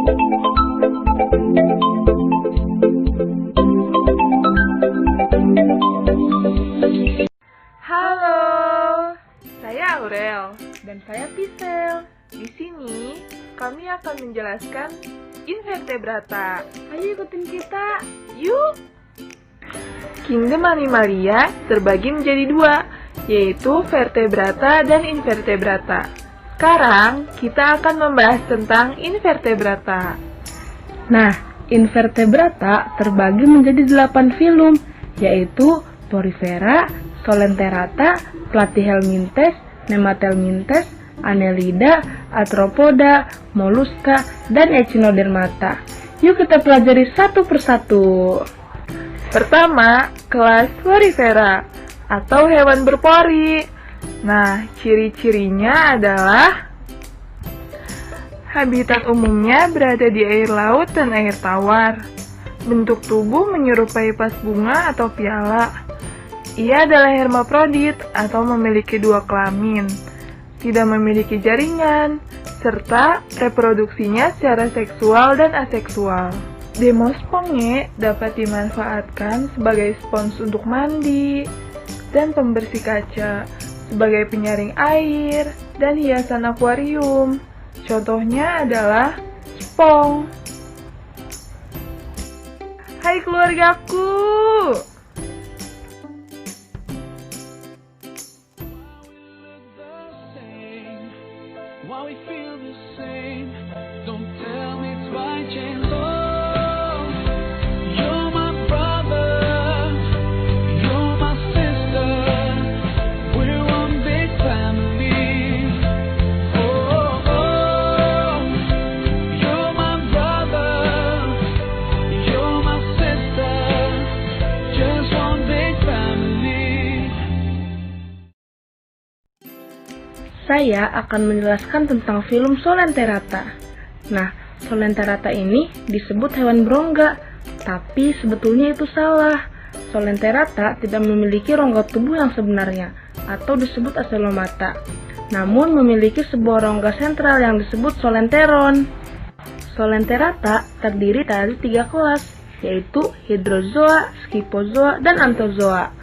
Halo, saya Aurel dan saya Pisel. Di sini kami akan menjelaskan invertebrata. Ayo ikutin kita, yuk! Kingdom Animalia terbagi menjadi dua, yaitu vertebrata dan invertebrata. Sekarang kita akan membahas tentang invertebrata. Nah, invertebrata terbagi menjadi 8 filum, yaitu Porifera, Coelenterata, Platyhelminthes, Nemathelminthes, Annelida, Arthropoda, Mollusca, dan Echinodermata. Yuk kita pelajari satu persatu. Pertama, kelas Porifera atau hewan berpori. Nah, ciri-cirinya adalah habitat umumnya berada di air laut dan air tawar. Bentuk tubuh menyerupai vas bunga atau piala. Ia adalah hermafrodit atau memiliki 2 kelamin. Tidak memiliki jaringan, serta reproduksinya secara seksual dan aseksual. Demosponge dapat dimanfaatkan sebagai spons untuk mandi dan pembersih kaca, sebagai penyaring air dan hiasan akuarium. Contohnya adalah spong. Hai keluargaku! Why we feel the same? Don't tell me it's by chance. Oh, you're my brother, you're my sister. We're one big family. Oh, oh, you're my brother, you're my sister. Just one big family. Saya akan menjelaskan tentang filum Coelenterata. Nah, Coelenterata ini disebut hewan berongga, tapi sebetulnya itu salah. Coelenterata tidak memiliki rongga tubuh yang sebenarnya, atau disebut acelomata, namun memiliki sebuah rongga sentral yang disebut coelenteron. Coelenterata terdiri dari 3 kelas, yaitu Hydrozoa, Scyphozoa, dan Anthozoa.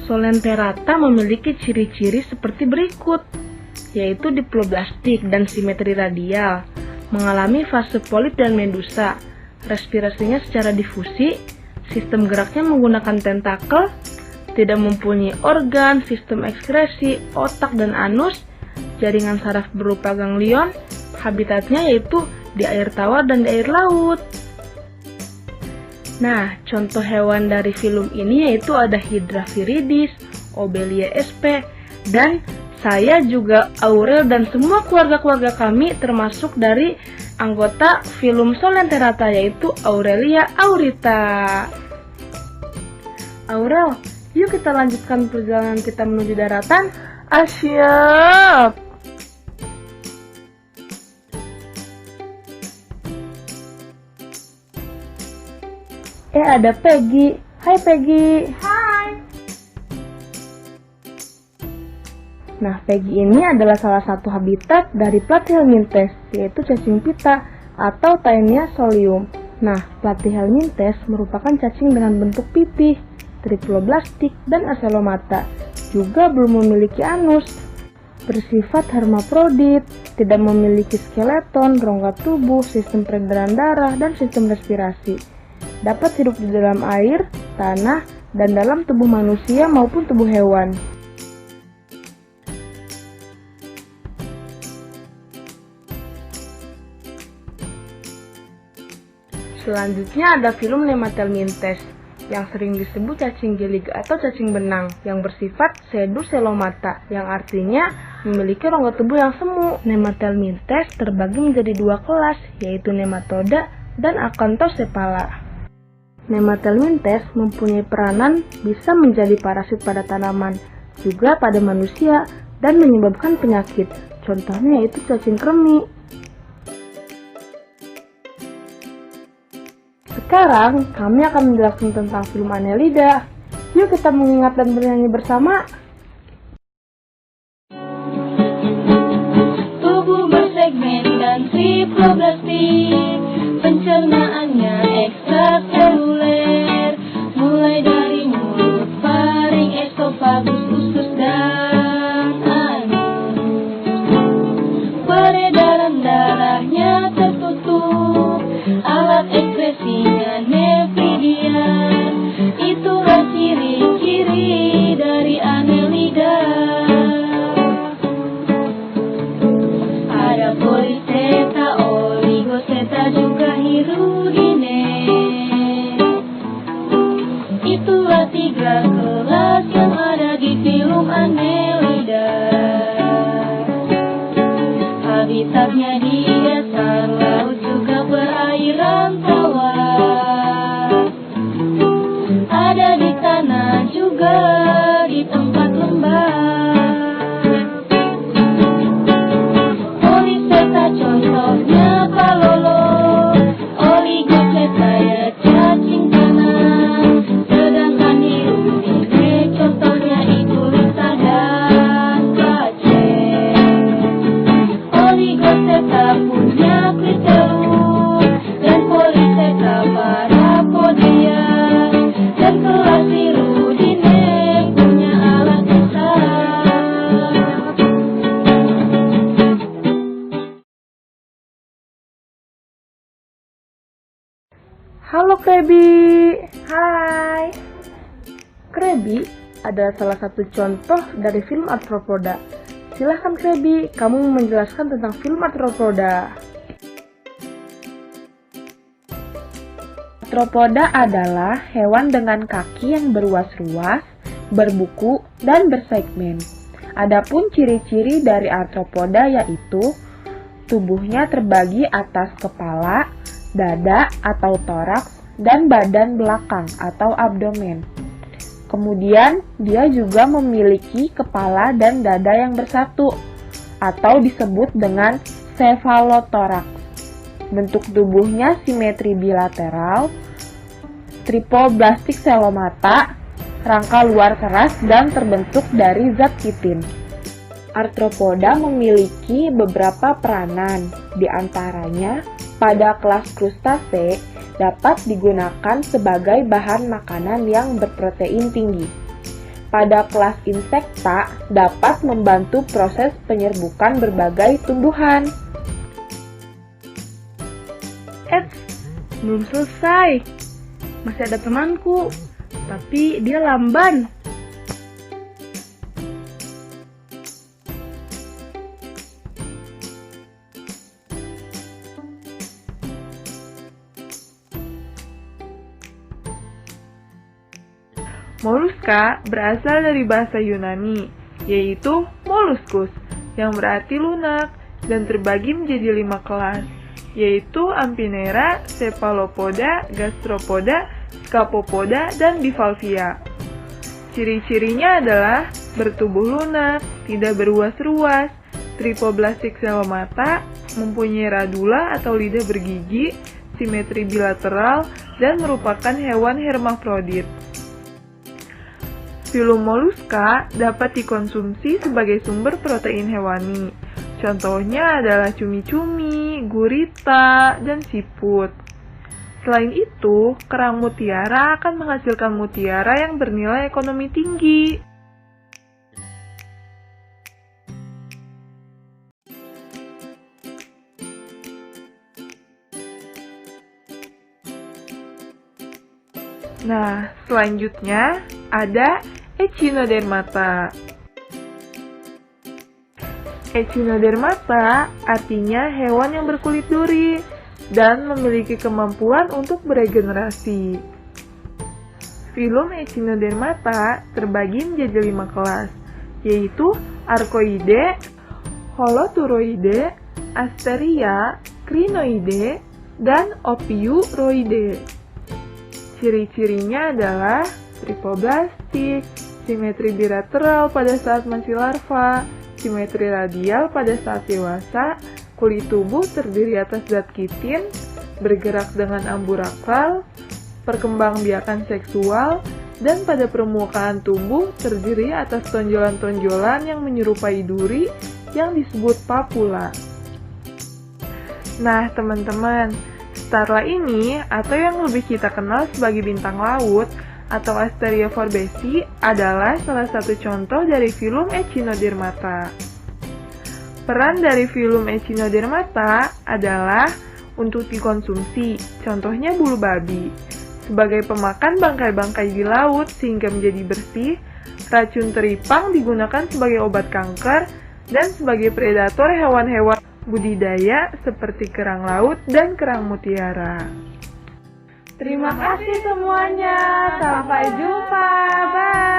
Coelenterata memiliki ciri-ciri seperti berikut, yaitu diploblastik dan simetri radial, mengalami fase polip dan medusa, respirasinya secara difusi, sistem geraknya menggunakan tentakel, tidak mempunyai organ, sistem ekskresi, otak dan anus, jaringan saraf berupa ganglion, habitatnya yaitu di air tawar dan di air laut. Nah, contoh hewan dari filum ini yaitu ada Hydra viridis, Obelia sp, dan saya juga Aurel dan semua keluarga-keluarga kami termasuk dari anggota filum Coelenterata yaitu Aurelia aurita. Aurel, yuk kita lanjutkan perjalanan kita menuju daratan. Siap! Ada Peggy. Hai Peggy. Hai! Nah, Peggy ini adalah salah satu habitat dari Platyhelminthes, yaitu cacing pita atau Taenia solium. Nah, Platyhelminthes merupakan cacing dengan bentuk pipih, triploblastik, dan acelomata. Juga belum memiliki anus. Bersifat hermafrodit, tidak memiliki skeleton, rongga tubuh, sistem peredaran darah, dan sistem respirasi. Dapat hidup di dalam air, tanah, dan dalam tubuh manusia maupun tubuh hewan. Selanjutnya ada filum Nemathelminthes, yang sering disebut cacing gilig atau cacing benang, yang bersifat pseudocelomata, yang artinya memiliki rongga tubuh yang semu. Nemathelminthes terbagi menjadi 2 kelas, yaitu nematoda dan Acanthocephala. Nemathelminthes mempunyai peranan bisa menjadi parasit pada tanaman, juga pada manusia, dan menyebabkan penyakit. Contohnya yaitu cacing kremi. Sekarang kami akan menjelaskan tentang filum Annelida. Yuk kita mengingat dan bernyanyi bersama. Tubuh bersegmen dan triploblastik. Halo Krabby. Hai. Krabby adalah salah satu contoh dari film arthropoda. Silahkan Krabby, kamu menjelaskan tentang film arthropoda. Arthropoda adalah hewan dengan kaki yang berruas-ruas, berbuku, dan bersegmen. Adapun ciri-ciri dari arthropoda yaitu tubuhnya terbagi atas kepala, dada atau toraks, dan badan belakang atau abdomen. Kemudian, dia juga memiliki kepala dan dada yang bersatu, atau disebut dengan cephalotoraks. Bentuk tubuhnya simetri bilateral, tripoblastik selomata, rangka luar keras dan terbentuk dari zat kitin. Arthropoda memiliki beberapa peranan, di antaranya pada kelas krustase dapat digunakan sebagai bahan makanan yang berprotein tinggi. Pada kelas insekta dapat membantu proses penyerbukan berbagai tumbuhan. Belum selesai. Masih ada temanku, tapi dia lamban. Moluska berasal dari bahasa Yunani, yaitu molluscus, yang berarti lunak, dan terbagi menjadi 5 kelas, yaitu Amphinera, Cephalopoda, Gastropoda, Scapopoda, dan Bivalvia. Ciri-cirinya adalah bertubuh lunak, tidak beruas-ruas, tripoblastik selomata, mempunyai radula atau lidah bergigi, simetri bilateral, dan merupakan hewan hermafrodit. Filum Molluska dapat dikonsumsi sebagai sumber protein hewani. Contohnya adalah cumi-cumi, gurita, dan siput. Selain itu, kerang mutiara akan menghasilkan mutiara yang bernilai ekonomi tinggi. Nah, selanjutnya ada Echinodermata. Echinodermata artinya hewan yang berkulit duri dan memiliki kemampuan untuk beregenerasi. Filum Echinodermata terbagi menjadi 5 kelas, yaitu Archoide, Holoturoide, Asteria, Crinoide, dan Ophiuroide. Ciri-cirinya adalah tripoblastik, simetri bilateral pada saat masih larva, simetri radial pada saat dewasa, kulit tubuh terdiri atas zat kitin, bergerak dengan amburakal, perkembangbiakan seksual, dan pada permukaan tubuh terdiri atas tonjolan-tonjolan yang menyerupai duri yang disebut papula. Nah, teman-teman, Starla ini, atau yang lebih kita kenal sebagai bintang laut, atau Asteria forbesi, adalah salah satu contoh dari filum Echinodermata. Peran dari filum Echinodermata adalah untuk dikonsumsi, contohnya bulu babi, sebagai pemakan bangkai-bangkai di laut sehingga menjadi bersih, racun teripang digunakan sebagai obat kanker, dan sebagai predator hewan-hewan budidaya seperti kerang laut dan kerang mutiara. Terima kasih semuanya. Sampai jumpa. Bye.